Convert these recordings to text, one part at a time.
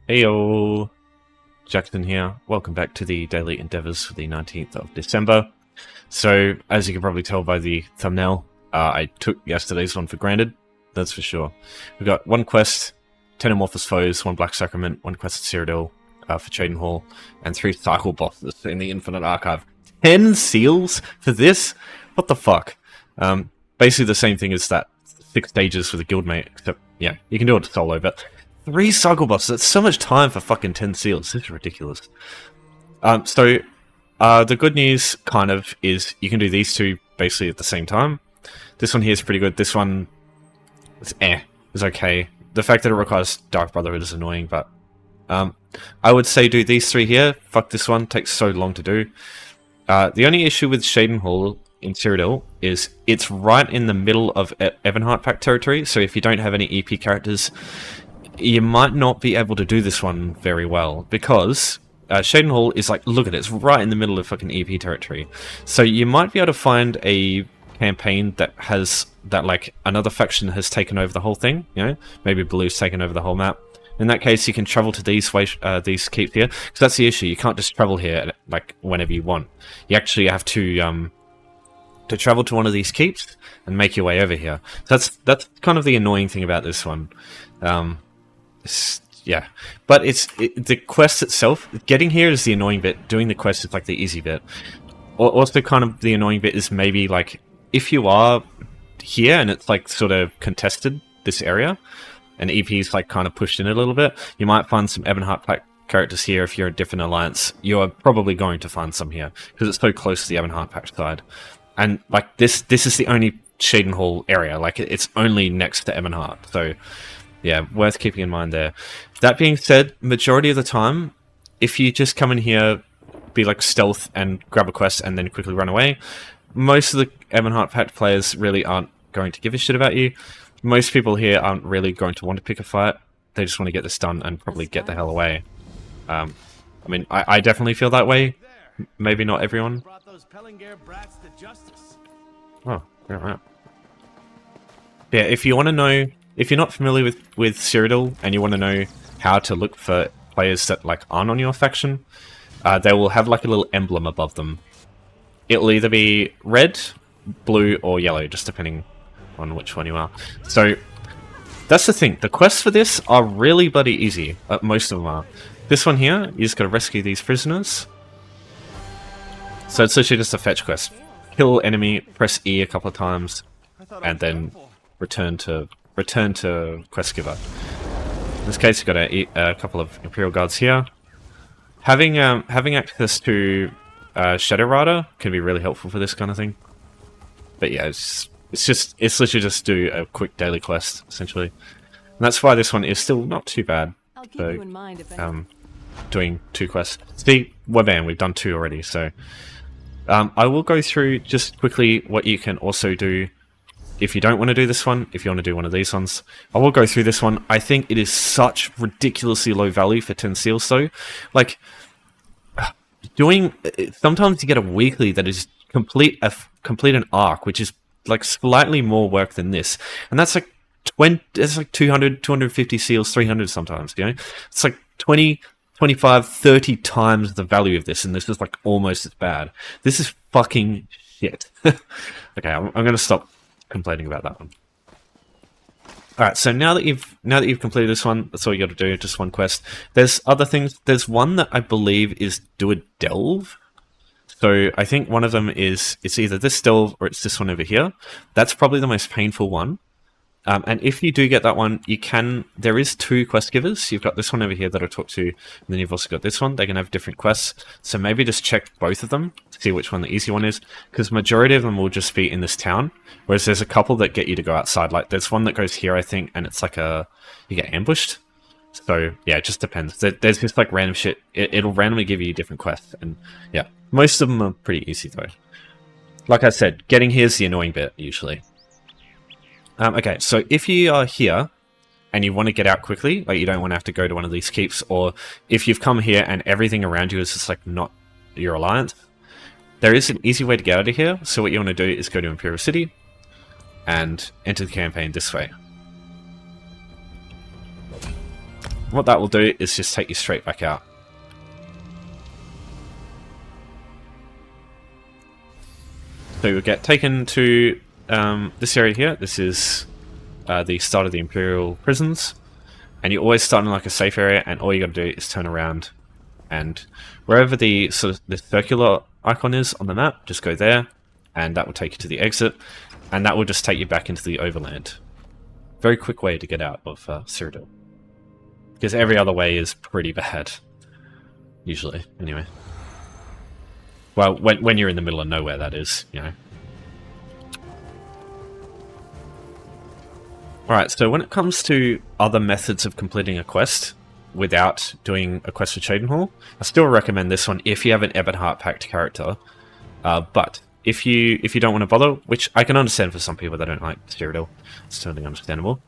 Heyo, Jackson here. Welcome back to the daily endeavors for the 19th of December. So, as you can probably tell by the thumbnail, I took yesterday's one for granted, that's for sure. We've got one quest, 10 Amorphous foes, one Black Sacrament, one quest at Cyrodiil for Cheydinhal, and 3 cycle bosses in the Infinite Archive. 10 seals for this? What the fuck? Basically the same thing as that 6 stages for the guildmate, except, yeah, you can do it solo, but 3 cycle bosses, that's so much time for fucking 10 seals, this is ridiculous. The good news, kind of, is you can do these two basically at the same time. This one here is pretty good, this one is okay. The fact that it requires Dark Brotherhood is annoying, but I would say do these 3 here. Fuck this one, takes so long to do. The only issue with Cheydinhal in Cyrodiil is it's right in the middle of Ebonheart Pact territory, so if you don't have any EP characters, you might not be able to do this one very well, because Cheydinhal is like, look at it, it's right in the middle of fucking EP territory. So you might be able to find a campaign that has, that like another faction has taken over the whole thing, you know, maybe Blue's taken over the whole map. In that case, you can travel to these keeps here, because that's the issue. You can't just travel here like whenever you want. You actually have to travel to one of these keeps and make your way over here. So that's kind of the annoying thing about this one. Yeah, but the quest itself, getting here is the annoying bit. Doing the quest is like the easy bit. Also, kind of the annoying bit is maybe like if you are here and it's like sort of contested, this area, and EP's like kind of pushed in a little bit, you might find some Ebonheart Pact characters here. If you're a different alliance, you're probably going to find some here because it's so close to the Ebonheart Pact side. And like this is the only Cheydinhal area. Like it's only next to Ebonheart, so yeah, worth keeping in mind there. That being said, majority of the time, if you just come in here, be like stealth and grab a quest and then quickly run away, most of the Ebonheart Pact players really aren't going to give a shit about you. Most people here aren't really going to want to pick a fight. They just want to get this done and probably get the hell away. I mean, I definitely feel that way. Maybe not everyone. Oh, alright. Yeah, if you want to know, if you're not familiar with Cyrodiil and you want to know how to look for players that like aren't on your faction, they will have like a little emblem above them. It'll either be red, blue, or yellow, just depending on which one you are. So that's the thing. The quests for this are really bloody easy. Most of them are. This one here, you just got to rescue these prisoners. So it's literally just a fetch quest. Kill enemy, press E a couple of times, and then return to quest giver. In this case, you've got a couple of Imperial Guards here. Having access to Shadow Rider can be really helpful for this kind of thing. But yeah, it's literally just do a quick daily quest essentially, and that's why this one is still not too bad. So, doing 2 quests. See, webam, we've done 2 already. So I will go through just quickly what you can also do if you don't want to do this one, if you want to do one of these ones. I will go through this one. I think it is such ridiculously low value for 10 seals though. Like, sometimes you get a weekly that is complete an arc, which is like slightly more work than this. And that's like 200, 250 seals, 300 sometimes, you know? It's like 20, 25, 30 times the value of this, and this is like almost as bad. This is fucking shit. Okay, I'm going to stop complaining about that one. Alright, so now that you've completed this one, that's all you got to do, just one quest. There's other things. There's one that I believe is do a delve. So I think one of them is, it's either this delve or it's this one over here. That's probably the most painful one. And if you do get that one, there is 2 quest givers. You've got this one over here that I'll talk to, and then you've also got this one. They can have different quests. So maybe just check both of them to see which one the easy one is, because majority of them will just be in this town, whereas there's a couple that get you to go outside. Like there's one that goes here, I think, and it's like you get ambushed. So yeah, it just depends. There's just like random shit. It'll randomly give you different quests, and yeah, most of them are pretty easy though. Like I said, getting here is the annoying bit usually. Okay, so if you are here and you want to get out quickly, like you don't want to have to go to one of these keeps, or if you've come here and everything around you is just like not your alliance, there is an easy way to get out of here. So what you want to do is go to Imperial City and enter the campaign this way. what that will do is just take you straight back out. So you'll get taken to this area here. This is the start of the Imperial prisons. And you always start in like a safe area, and all you got to do is turn around, and wherever the sort of the circular icon is on the map, just go there, and that will take you to the exit, and that will just take you back into the overland. Very quick way to get out of Cyrodiil, because every other way is pretty bad, usually. Anyway, well, when you're in the middle of nowhere, that is, you know. Alright, so when it comes to other methods of completing a quest without doing a quest for Cheydinhal, I still recommend this one if you have an Ebonheart packed character. But if you don't want to bother, which I can understand for some people that don't like Cyrodiil, it's totally understandable.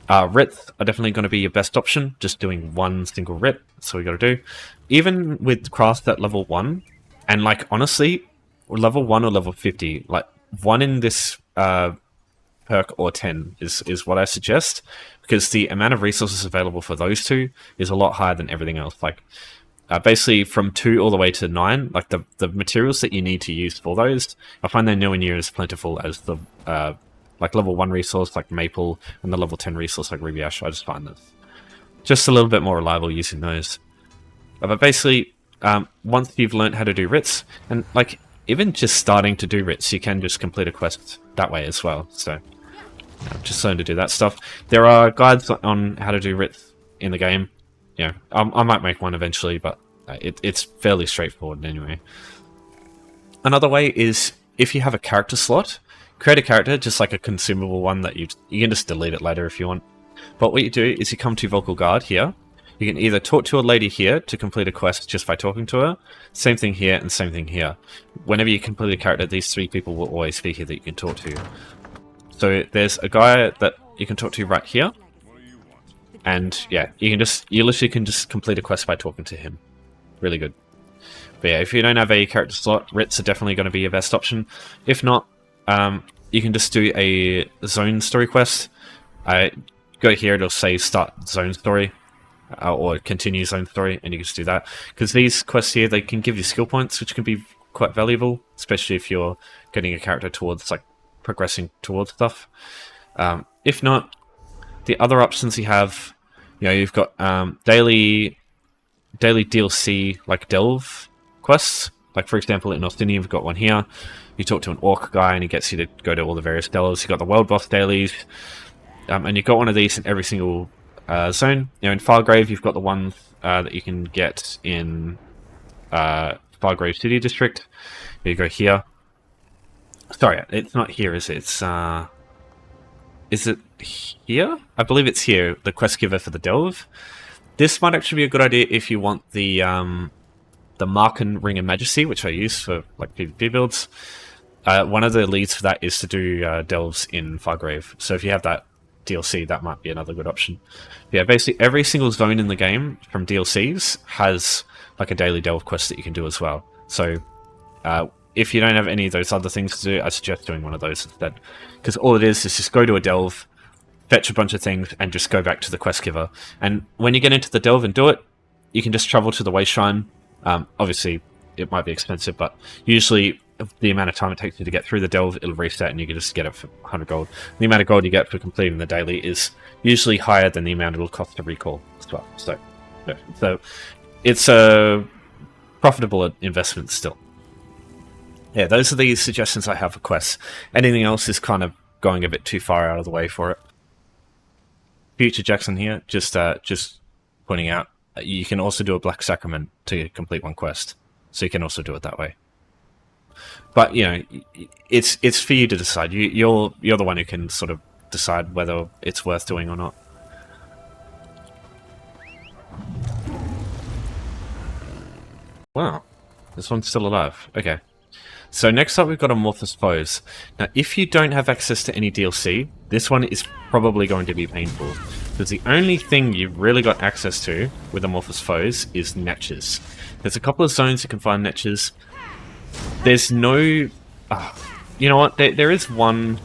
Writs are definitely going to be your best option, just doing one single writ, that's all you got to do. Even with craft at level 1, and like honestly, level 1 or level 50, like 1 in this perk or 10 is what I suggest, because the amount of resources available for those two is a lot higher than everything else. Like basically from 2 all the way to 9, like the materials that you need to use for those, I find they're nowhere near as plentiful as the like level 1 resource like maple and the level 10 resource like ruby ash. I just find that just a little bit more reliable using those. But basically once you've learned how to do writs, and like even just starting to do writs, you can just complete a quest that way as well. So just learn to do that stuff. There are guides on how to do writs in the game. Yeah, I might make one eventually, but it's fairly straightforward anyway. Another way is if you have a character slot, create a character, just like a consumable one that you can just delete it later if you want. But what you do is you come to Vocal Guard here. You can either talk to a lady here to complete a quest just by talking to her. Same thing here and same thing here. Whenever you complete a character, these 3 people will always be here that you can talk to. So there's a guy that you can talk to right here. And yeah, you literally can just complete a quest by talking to him. Really good. But yeah, if you don't have a character slot, writs are definitely going to be your best option. If not, you can just do a zone story quest. Go here, it'll say start zone story. Or continue zone story, and you can just do that. Because these quests here, they can give you skill points, which can be quite valuable, especially if you're getting a character towards, like, progressing towards stuff. If not, the other options you have, you know, you've got daily DLC, like delve quests. Like, for example, in Austinian, you've got one here. You talk to an orc guy, and he gets you to go to all the various delves. You've got the world boss dailies, and you've got one of these in every single zone. You know, in Fargrave, you've got the ones that you can get in Fargrave City District. You go here. Sorry, it's not here, is it? It's is it here? I believe it's here. The quest giver for the delve. This might actually be a good idea if you want the Marken Ring of Majesty, which I use for like PvP builds. One of the leads for that is to do delves in Fargrave. So if you have that DLC, that might be another good option. Yeah, basically every single zone in the game from DLCs has like a daily delve quest that you can do as well. So if you don't have any of those other things to do, I suggest doing one of those instead. Because all it is just go to a delve, fetch a bunch of things, and just go back to the quest giver. And when you get into the delve and do it, you can just travel to the way shrine. Obviously, it might be expensive, but usually the amount of time it takes you to get through the delve, it'll reset and you can just get it for 100 gold. The amount of gold you get for completing the daily is usually higher than the amount it'll cost to recall as well. So it's a profitable investment still. Yeah, those are the suggestions I have for quests. Anything else is kind of going a bit too far out of the way for it. Future Jackson here, just pointing out, you can also do a Black Sacrament to complete one quest. So you can also do it that way. But you know, it's for you to decide. You're the one who can sort of decide whether it's worth doing or not. Wow, this one's still alive. Okay, so next up we've got Amorphous foes. Now, if you don't have access to any DLC, this one is probably going to be painful, because the only thing you've really got access to with Amorphous foes is Netches. There's a couple of zones you can find Netches. There's no... you know what? There is one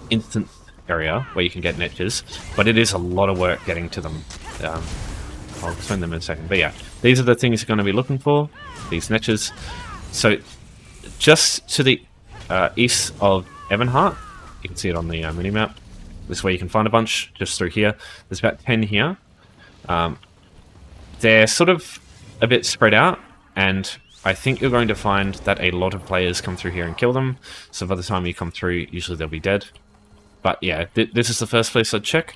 instance area where you can get Netches, but it is a lot of work getting to them. I'll explain them in a second. But yeah, these are the things you're going to be looking for, these Netches. So just to the east of Evanhart, you can see it on the minimap. This is where you can find a bunch, just through here. There's about 10 here. They're sort of a bit spread out, and I think you're going to find that a lot of players come through here and kill them. So by the time you come through, usually they'll be dead. But yeah, this is the first place I'd check.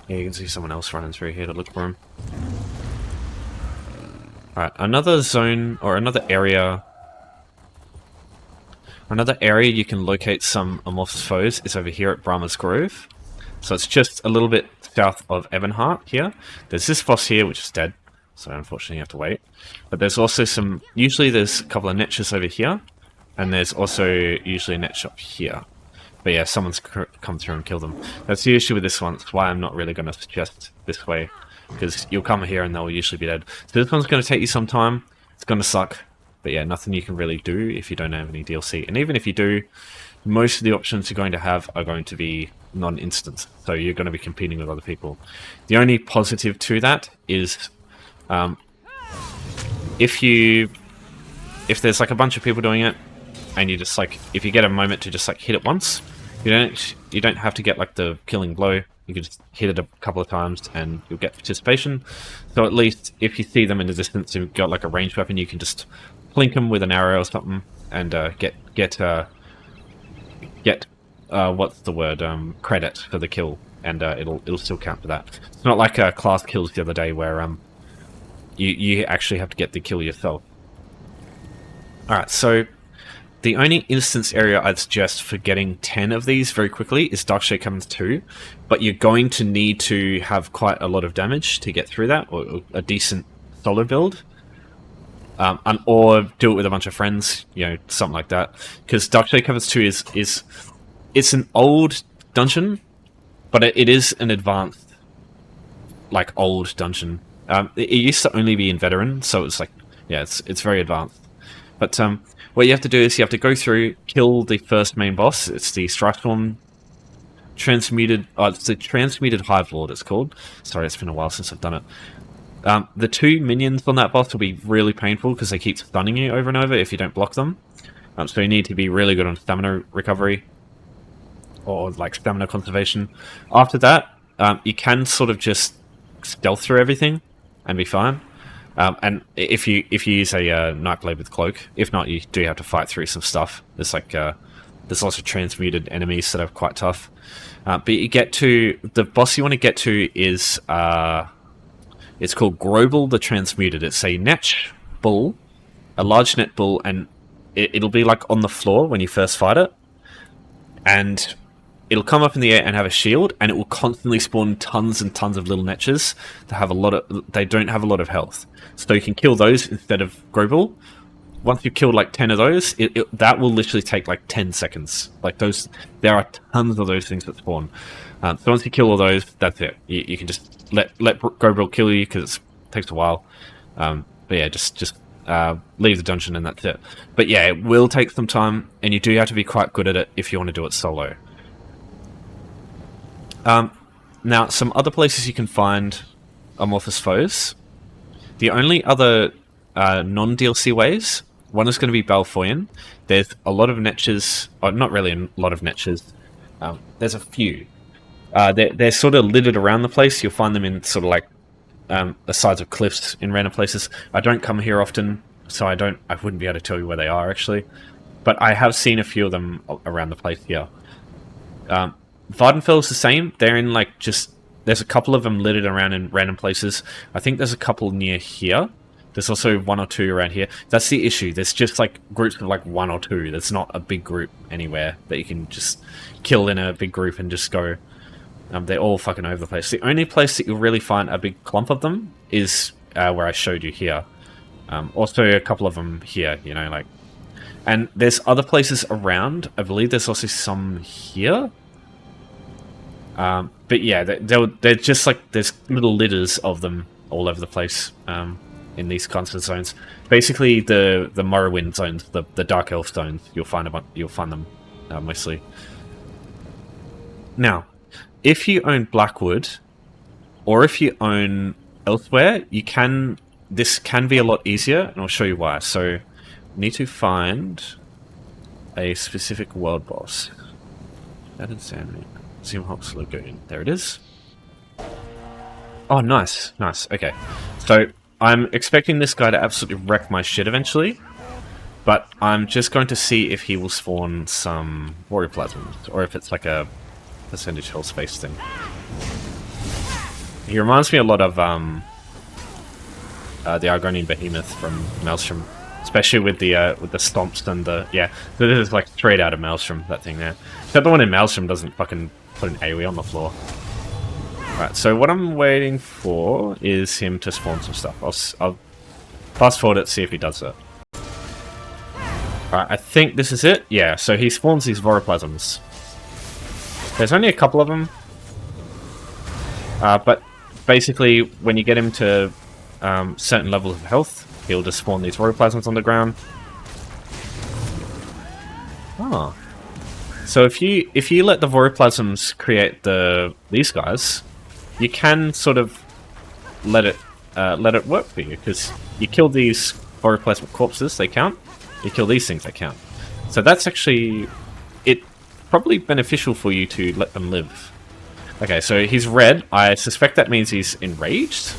Yeah, you can see someone else running through here to look for him. Alright, another zone, or another area you can locate some Amorphous foes is over here at Brahma's Grove. So it's just a little bit south of Evanhart here. There's this boss here, which is dead, so unfortunately you have to wait. But there's also some, usually there's a couple of Netches over here, and there's also usually a net shop here. But yeah, someone's come through and killed them. That's the issue with this one. That's why I'm not really going to suggest this way, because you'll come here and they'll usually be dead. So this one's going to take you some time. It's going to suck. But yeah, nothing you can really do if you don't have any DLC. And even if you do, most of the options you're going to have are going to be non-instant. So you're going to be competing with other people. The only positive to that is if there's like a bunch of people doing it, and you just like, if you get a moment to just like hit it once, you don't have to get like the killing blow. You can just hit it a couple of times and you'll get participation. So at least if you see them in the distance and you've got like a ranged weapon, you can just plink them with an arrow or something and get what's the word, credit for the kill, and it'll still count for that. It's not like class kills the other day where you actually have to get the kill yourself. Alright, so the only instance area I'd suggest for getting 10 of these very quickly is Darkshade Caverns 2, but you're going to need to have quite a lot of damage to get through that, or a decent solo build. Or do it with a bunch of friends, something like that. Because Darkshade Caverns 2 it's an old dungeon, but it is an advanced, like, old dungeon. It used to only be in Veteran, so it's like, yeah, it's very advanced. But what you have to do is you have to go through, kill the first main boss. It's the Strikestorm Transmuted... it's the Transmuted Hive Lord, it's called. Sorry, it's been a while since I've done it. The two minions on that boss will be really painful because they keep stunning you over and over if you don't block them. So you need to be really good on stamina recovery, or like stamina conservation. After that, you can sort of just stealth through everything and be fine. And if you use a Nightblade with Cloak, if not, you do have to fight through some stuff. There's like there's lots of transmuted enemies that are quite tough. But you get to the boss you want to get to is it's called Grobel the Transmuted. It's a Netch bull, a large net bull, and it'll be like on the floor when you first fight it, and it'll come up in the air and have a shield, and it will constantly spawn tons and tons of little Netches that have they don't have a lot of health. So you can kill those instead of Grobel. Once you've killed like 10 of those, that will literally take like 10 seconds. Like there are tons of those things that spawn. So once you kill all those, that's it. You can just let Grobel kill you because it takes a while. But yeah, just leave the dungeon and that's it. But yeah, it will take some time, and you do have to be quite good at it if you want to do it solo. Now, some other places you can find Amorphous foes. The only other non-DLC ways, one is going to be Balfoyan. There's a lot of Netches, or not really a lot of Netches. There's a few. They're sort of littered around the place. You'll find them in sort of like the sides of cliffs in random places. I don't come here often, so I wouldn't be able to tell you where they are actually. But I have seen a few of them around the place here. Vardenfell's the same. They're in like there's a couple of them littered around in random places. I think there's a couple near here. There's also one or two around here. That's the issue. There's just like groups of like one or two. There's not a big group anywhere that you can just kill in a big group and just go. They're all fucking over the place. The only place that you'll really find a big clump of them is where I showed you here. Also a couple of them here, like. And there's other places around. I believe there's also some here. But yeah, they're just like, there's little litters of them all over the place in these kinds of zones. Basically, the Morrowind zones, the Dark Elf zones, you'll find them mostly. Now, if you own Blackwood, or if you own Elsweyr, this can be a lot easier, and I'll show you why. So, need to find a specific world boss. That is Cynhamoth's Lagoon. There it is. Oh, nice. Nice. Okay. So, I'm expecting this guy to absolutely wreck my shit eventually. But I'm just going to see if he will spawn some warrior plasmas, or if it's like a percentage health space thing. He reminds me a lot of the Argonian Behemoth from Maelstrom, especially with the stomps and the This is like straight out of Maelstrom, that thing there. Except the one in Maelstrom doesn't fucking put an AoE on the floor. Right, so what I'm waiting for is him to spawn some stuff. I'll fast forward it, see if he does it. Alright, I think this is it. Yeah, so he spawns these Voroplasms. There's only a couple of them. But basically, when you get him to certain levels of health, he'll just spawn these Voroplasms on the ground. Oh. So if you let the Voroplasms create these guys, you can sort of let it work for you, because you kill these Voroplasmic corpses, they count. You kill these things, they count. So that's actually probably beneficial for you to let them live. Okay, so he's red. I suspect that means he's enraged,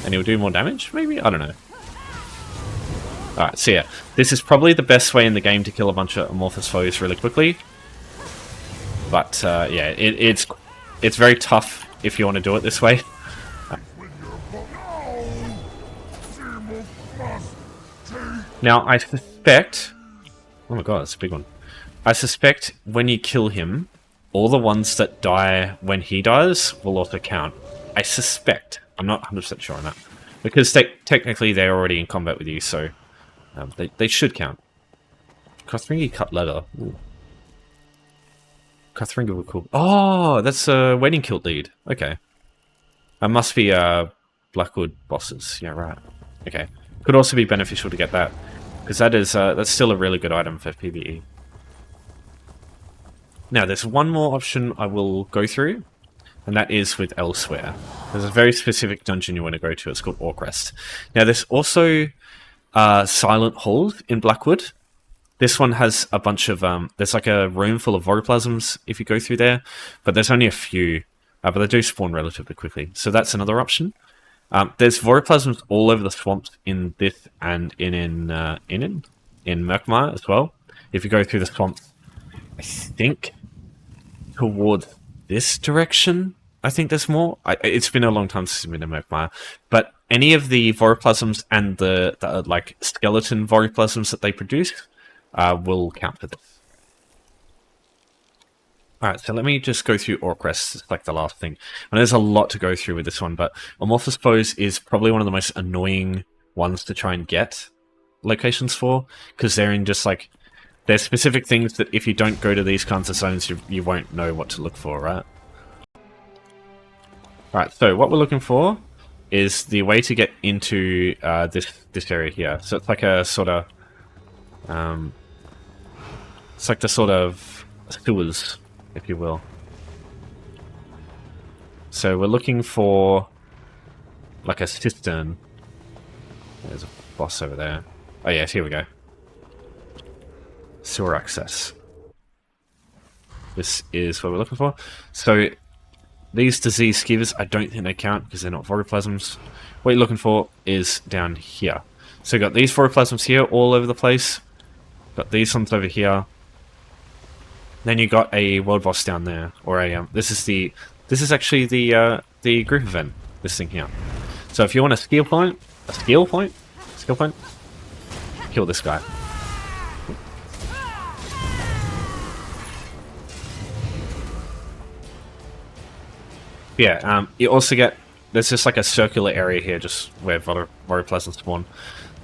and he'll do more damage. Maybe, I don't know. All right, so yeah, this is probably the best way in the game to kill a bunch of amorphous foes really quickly. But yeah, it's very tough if you want to do it this way. Now, I suspect... Oh my god, that's a big one. I suspect when you kill him, all the ones that die when he dies will also count. I suspect. I'm not 100% sure on that. Because technically they're already in combat with you, so they should count. Kothringi cut leather. Ooh. Kothringi would cool. Oh, that's a waiting kilt lead. Okay. That must be Blackwood bosses. Yeah, right. Okay. Could also be beneficial to get that, because that's still a really good item for PvE. Now, there's one more option I will go through, and that is with Elsweyr. There's a very specific dungeon you want to go to. It's called Orcrest. Now, there's also silent halls in Blackwood. This one has a bunch of there's like a room full of Voroplasms if you go through there, but there's only a few, but they do spawn relatively quickly. So that's another option. There's Voroplasms all over the swamps in this and in Murkmire as well. If you go through the swamps, I think towards this direction, I think there's more. It's been a long time since I've been in Murkmire, but any of the Voroplasms and the like skeleton Voroplasms that they produce will count for this. Alright, so let me just go through Orcrest. It's like the last thing. And there's a lot to go through with this one, but Amorphous foes is probably one of the most annoying ones to try and get locations for, because they're in just like... There's specific things that if you don't go to these kinds of zones, you won't know what to look for, right? Alright, so what we're looking for is the way to get into this area here. So it's like a sort of... it's like the sort of sewers, if you will. So we're looking for like a cistern. There's a boss over there. Oh yes, here we go. Sewer access. This is what we're looking for. So these disease skivers, I don't think they count because they're not Voroplasms. What you're looking for is down here. So we've got these Voroplasms here all over the place. Got these ones over here. Then you got a world boss down there, or a this is actually the group event. This thing here. So if you want a skill point, kill this guy. Yeah. You also get there's just like a circular area here, just where Voroplasm spawn.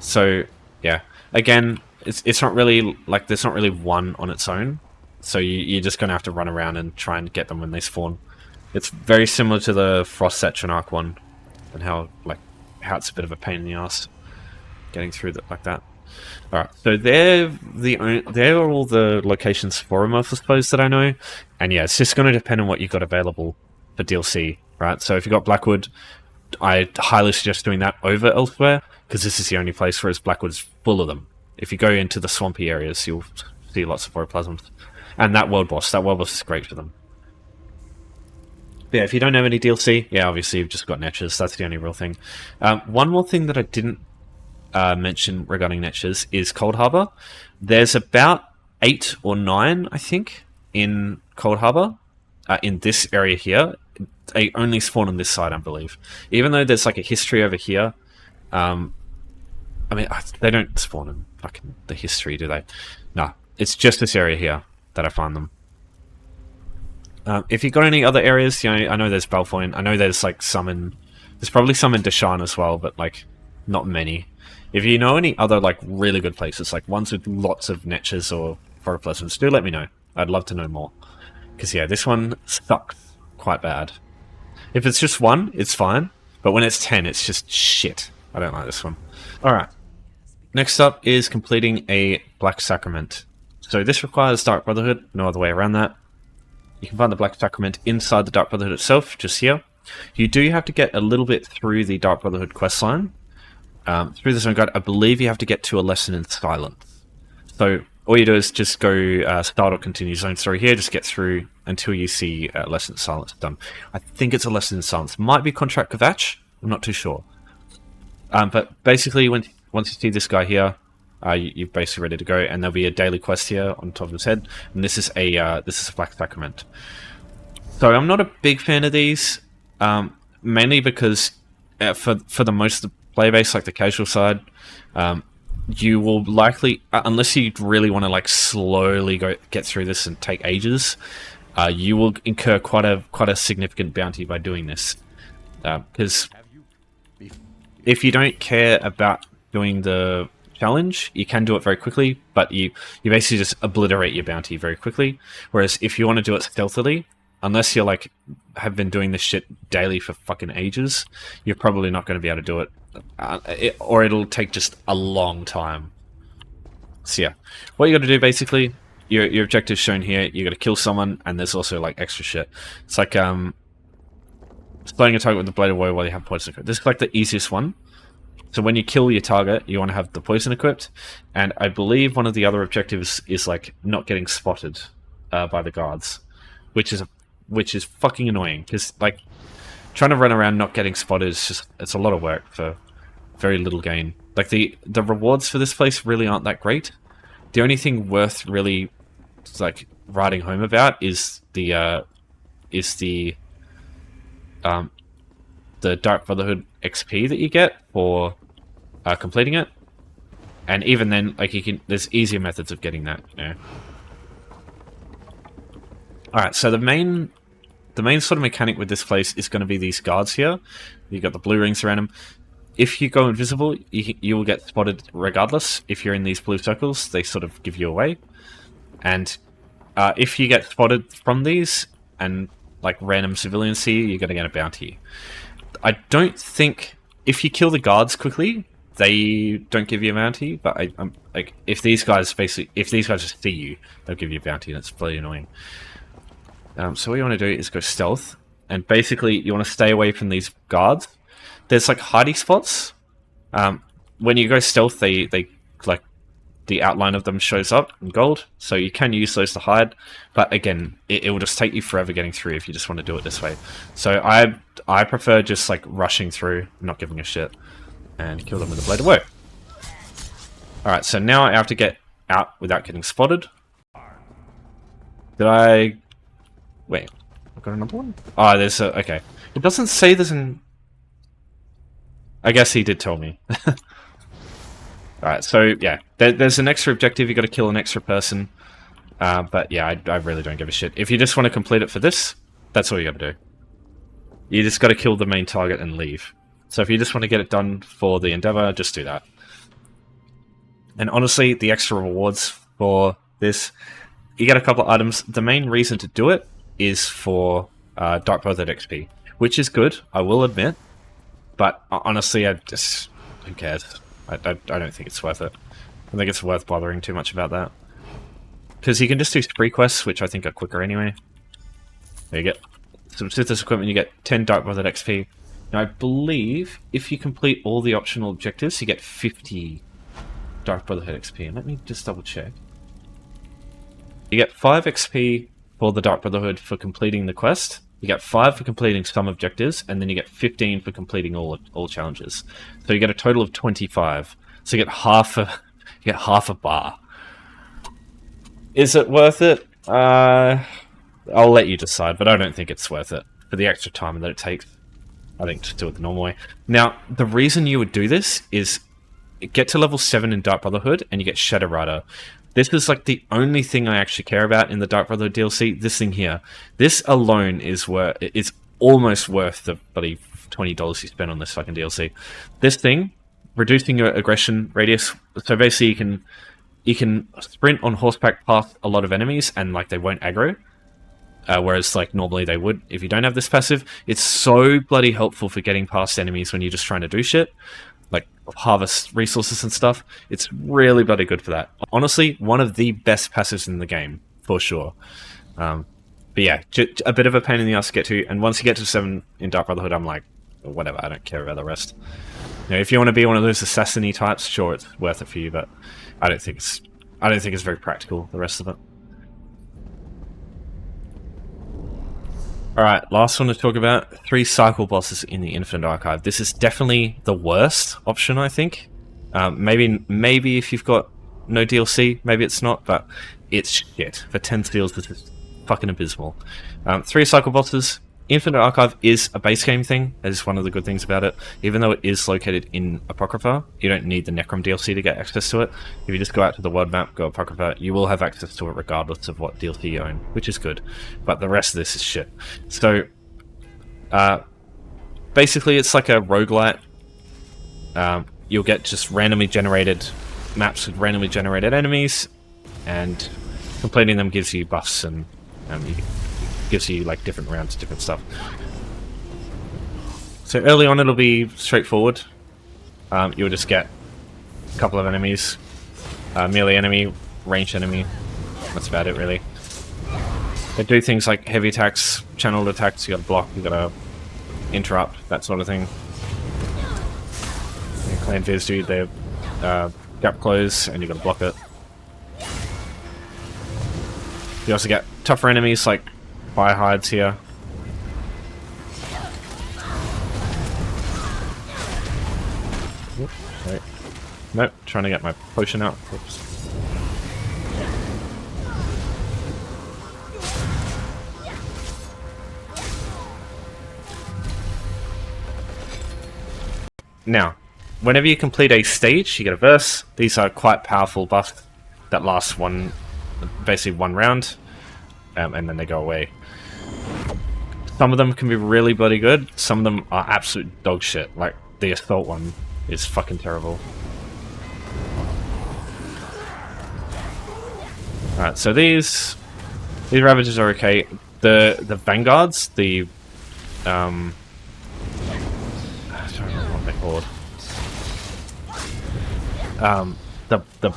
So yeah, again, it's not really like there's not really one on its own. So you're just going to have to run around and try and get them when they spawn. It's very similar to the Frost Satchinarch one, and how it's a bit of a pain in the ass getting through that like that. Alright, so they're all the locations for Amorphous clothes that I know. And yeah, it's just going to depend on what you've got available for DLC, right? So if you've got Blackwood, I highly suggest doing that over Elsweyr, because this is the only place, whereas Blackwood's full of them. If you go into the swampy areas, you'll see lots of Oroplasms. And that world boss is great for them. But yeah, if you don't have any DLC, yeah, obviously you've just got Netches. That's the only real thing. One more thing that I didn't mention regarding Netches is Cold Harbor. There's about 8 or 9, I think, in Cold Harbor, in this area here. They only spawn on this side, I believe. Even though there's like a history over here, I mean, they don't spawn in fucking the history, do they? No, it's just this area here that I find them. If you've got any other areas, you know, I know there's Belfoin. I know there's like some in... There's probably some in Deshaan as well, but like, not many. If you know any other like really good places, like ones with lots of Netches or Oroplasms, do let me know. I'd love to know more. Because yeah, this one sucks quite bad. If it's just 1, it's fine. But when it's 10, it's just shit. I don't like this one. Alright. Next up is completing a Black Sacrament. So this requires Dark Brotherhood, no other way around that. You can find the Black Sacrament inside the Dark Brotherhood itself, just here. You do have to get a little bit through the Dark Brotherhood questline. Through the zone guide, I believe you have to get to a lesson in silence. So all you do is just go start or continue zone through here, just get through until you see lesson in silence done. I think it's a lesson in silence. Might be Contract Kvatch, I'm not too sure. But basically, once you see this guy here, you're basically ready to go, and there'll be a daily quest here on top of his head, and this is a Black Sacrament. So I'm not a big fan of these, mainly because for the most of the player base, like the casual side, you will likely, unless you really want to like slowly get through this and take ages, you will incur quite a significant bounty by doing this. Because if you don't care about doing the challenge, you can do it very quickly, but you basically just obliterate your bounty very quickly. Whereas if you want to do it stealthily, unless you're like have been doing this shit daily for fucking ages, you're probably not going to be able to do it, or it'll take just a long time. So yeah, what you got to do basically, your objective's shown here. You got to kill someone, and there's also like extra shit. It's like slaying a target with the Blade of Woe while you have poison equipped. This is like the easiest one. So when you kill your target, you want to have the poison equipped, and I believe one of the other objectives is like not getting spotted by the guards, which is fucking annoying, because like trying to run around not getting spotted is just, it's a lot of work for very little gain. Like the rewards for this place really aren't that great. The only thing worth really like writing home about is the Dark Brotherhood XP that you get for completing it, and even then, like there's easier methods of getting that. You know. All right, so the main sort of mechanic with this place is going to be these guards here. You got the blue rings around them. If you go invisible, you will get spotted regardless. If you're in these blue circles, they sort of give you away. And if you get spotted from these, and like random civilians see you, you're going to get a bounty. I don't think if you kill the guards quickly, they don't give you a bounty. But I'm like, if these guys just see you, they'll give you a bounty, and it's really annoying. So what you want to do is go stealth, and basically you want to stay away from these guards. There's like hiding spots. When you go stealth, they like the outline of them shows up in gold, so you can use those to hide. But again, it will just take you forever getting through if you just want to do it this way. So I prefer just like rushing through, not giving a shit, and kill them with a Blade of Woe. All right, so now I have to get out without getting spotted. Did I? Wait, I've got another one? Oh, there's a... Okay. It doesn't say there's an... I guess he did tell me. Alright, so yeah. There's an extra objective, you got to kill an extra person. But yeah, I really don't give a shit. If you just want to complete it for this, that's all you got to do. You just got to kill the main target and leave. So if you just want to get it done for the Endeavor, just do that. And honestly, the extra rewards for this, you get a couple of items. The main reason to do it is for Dark Brotherhood XP, which is good, I will admit, but honestly, who cares? I don't think it's worth it. I think it's worth bothering too much about that. Because you can just do spree quests, which I think are quicker anyway. There you get. So with this equipment, you get 10 Dark Brotherhood XP. Now, I believe if you complete all the optional objectives, you get 50 Dark Brotherhood XP. And let me just double check. You get 5 XP for the Dark Brotherhood for completing the quest. You get 5 for completing some objectives, and then you get 15 for completing all challenges. So you get a total of 25. So you get half a bar. Is it worth it? I'll let you decide, but I don't think it's worth it for the extra time that it takes. I think just do it the normal way. Now, the reason you would do this is get to level 7 in Dark Brotherhood, and you get Shadow Rider. This is like the only thing I actually care about in the Dark Brotherhood DLC. This thing here. This alone is almost worth the bloody $20 you spend on this fucking DLC. This thing, reducing your aggression radius. So basically, you can sprint on horseback past a lot of enemies, and like they won't aggro. Whereas like normally they would if you don't have this passive. It's so bloody helpful for getting past enemies when you're just trying to do shit. Like harvest resources and stuff. It's really bloody good for that. Honestly, one of the best passives in the game, for sure. But yeah, a bit of a pain in the ass to get to, and once you get to 7 in Dark Brotherhood, I'm like, whatever, I don't care about the rest. You know, if you want to be one of those assassin-y types, sure, it's worth it for you, but I don't think it's very practical, the rest of it. Alright, last one to talk about. 3 cycle bosses in the Infinite Archive. This is definitely the worst option, I think. Maybe if you've got no DLC, maybe it's not, but it's shit. For 10 steals, this is fucking abysmal. 3 cycle bosses. Infinite Archive is a base game thing. That is one of the good things about it. Even though it is located in Apocrypha, you don't need the Necrom DLC to get access to it. If you just go out to the world map, go Apocrypha, you will have access to it regardless of what DLC you own, which is good. But the rest of this is shit. So, basically it's like a roguelite. You'll get just randomly generated maps with randomly generated enemies, and completing them gives you buffs and gives you like different rounds, different stuff. So early on it'll be straightforward. You'll just get a couple of enemies, melee enemy, ranged enemy. That's about it really. They do things like heavy attacks, channeled attacks. You gotta block, you gotta interrupt, that sort of thing. And Clan Viz do their gap close, and you gotta block it. You also get tougher enemies like fire hides here. Wait. Nope, trying to get my potion out. Oops. Now, whenever you complete a stage, you get a verse. These are quite powerful buffs that last basically one round, and then they go away. Some of them can be really bloody good. Some of them are absolute dog shit. Like the assault one is fucking terrible. Alright, so these Ravagers are okay. The Vanguards, I don't remember what they're called. The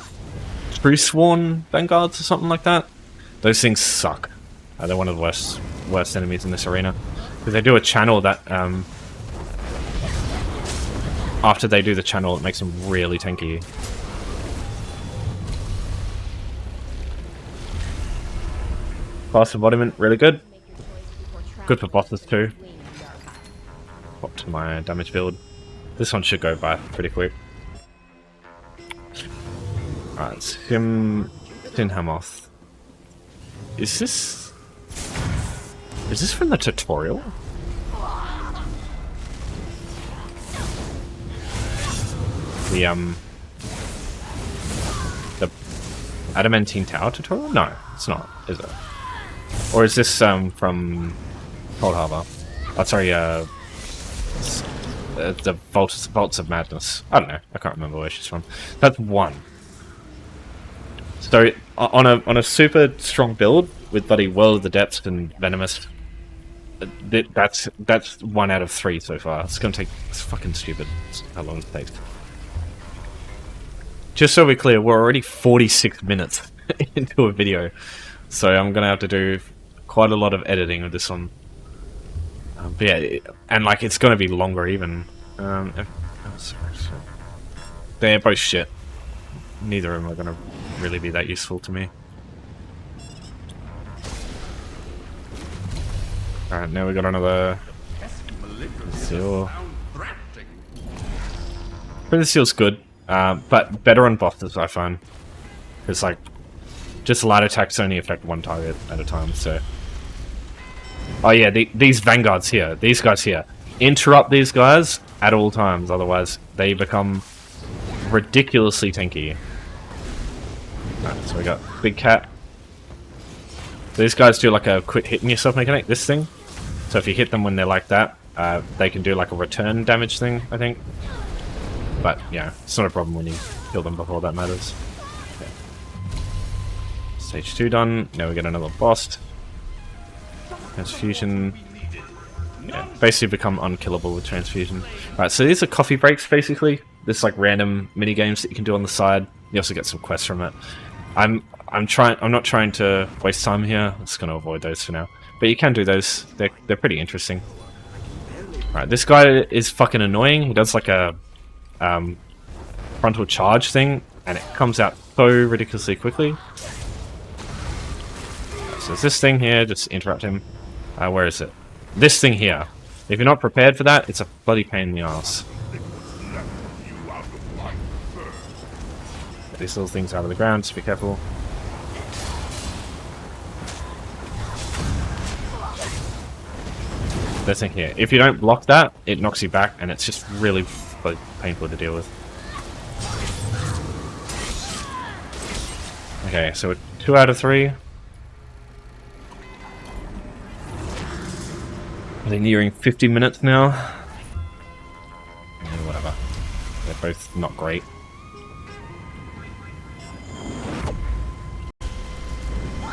True Sworn Vanguards or something like that. Those things suck. They're one of the worst enemies in this arena. Because they do a channel that, after they do the channel, it makes them really tanky. Fast embodiment, really good. Good for bosses too. Pop to my damage build. This one should go by pretty quick. Alright, Cynhamoth. Is this from the tutorial? The Adamantine Tower tutorial? No, it's not, is it? Or is this from Cold Harbor? Oh, sorry, the Vaults of Madness. I don't know. I can't remember where she's from. That's one. So on a super strong build with bloody World of the Depths and Venomous, that's 1 out of 3 so far. It's gonna take. It's fucking stupid how long it takes. just so we're clear, we're already 46 minutes into a video, so I'm gonna have to do quite a lot of editing of this one. But yeah, and like it's gonna be longer even. They're both shit. Neither of them are gonna really be that useful to me. Alright, now we got another seal. The seal's good, but better on bosses I find. Because like, just light attacks only affect one target at a time, so... Oh yeah, these vanguards here, these guys here. Interrupt these guys at all times, otherwise they become ridiculously tanky. Right, so we got Big Cat. These guys do like a quit hitting yourself mechanic, this thing. So if you hit them when they're like that, they can do like a return damage thing, I think. But yeah, it's not a problem when you kill them before that matters. Okay. Stage 2 done, now we get another boss. Transfusion. Yeah, basically become unkillable with transfusion. Right, so these are coffee breaks basically. There's like random mini games that you can do on the side. You also get some quests from it. I'm not trying to waste time here. I'm just gonna avoid those for now. But you can do those. They're pretty interesting. Right, this guy is fucking annoying. He does like a frontal charge thing, and it comes out so ridiculously quickly. So there's this thing here, just interrupt him. Where is it? This thing here. If you're not prepared for that, it's a bloody pain in the ass. Get these little things out of the ground, just be careful. This thing here. If you don't block that, it knocks you back, and it's just really painful to deal with. Okay, so we're 2 out of 3. They're nearing 50 minutes now. Yeah, whatever. They're both not great.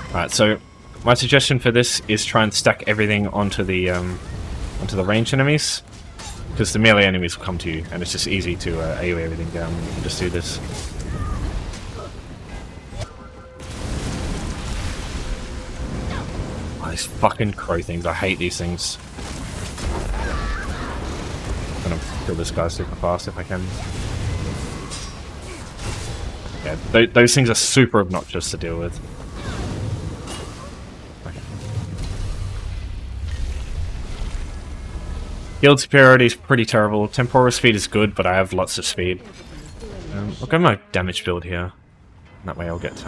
Alright, so my suggestion for this is try and stack everything onto the ranged enemies, because the melee enemies will come to you, and it's just easy to AoE everything down. You can just do this. Oh, these fucking crow things! I hate these things. I'm gonna kill this guy super fast if I can. Yeah, those things are super obnoxious to deal with. Guild superiority is pretty terrible. Temporal speed is good, but I have lots of speed. I'll go my damage build here. That way I'll get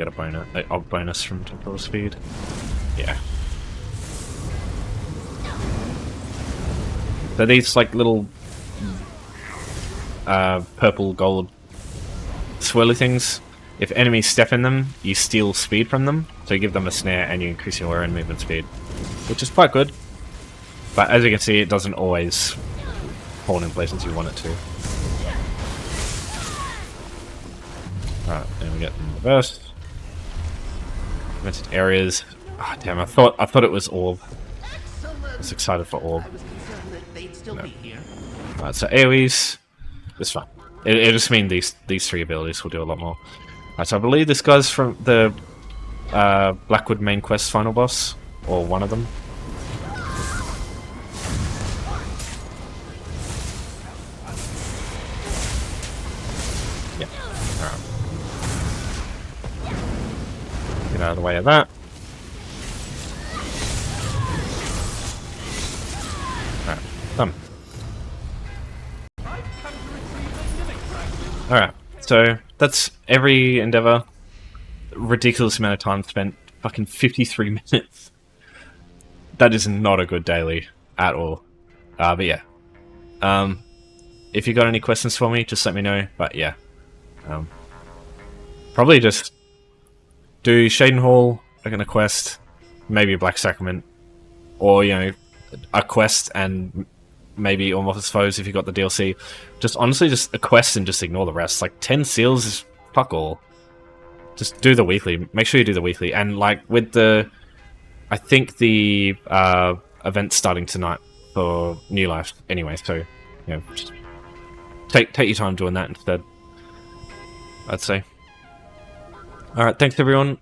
a bonus from temporal speed. Yeah. So these like little purple gold swirly things. If enemies step in them, you steal speed from them. So you give them a snare and you increase your air and movement speed, which is quite good. But as you can see, it doesn't always hold in place as you want it to. Alright, then we get the burst. Limited areas. Ah, oh, damn! I thought it was orb. I was excited for orb. No. Alright, so AoEs. It's fine. It just means these 3 abilities will do a lot more. Alright, so I believe this guy's from the Blackwood main quest final boss, or one of them. Yeah. Alright. Get out of the way of that. Alright, done. Alright, so that's every endeavor. Ridiculous amount of time spent. Fucking 53 minutes. That is not a good daily at all. But yeah. If you got any questions for me, just let me know. But yeah. Probably just do Cheydinhal, like a quest, maybe a Black Sacrament, or, you know, a quest and maybe Amorphous foes if you got the DLC. Just honestly, just a quest and just ignore the rest. Like 10 seals is fuck all. Just do the weekly. Make sure you do the weekly. And like with the, I think the event's starting tonight for New Life anyway. So, you know, take your time doing that instead, I'd say. Alright, thanks everyone.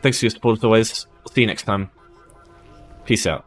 Thanks for your support as always. See you next time. Peace out.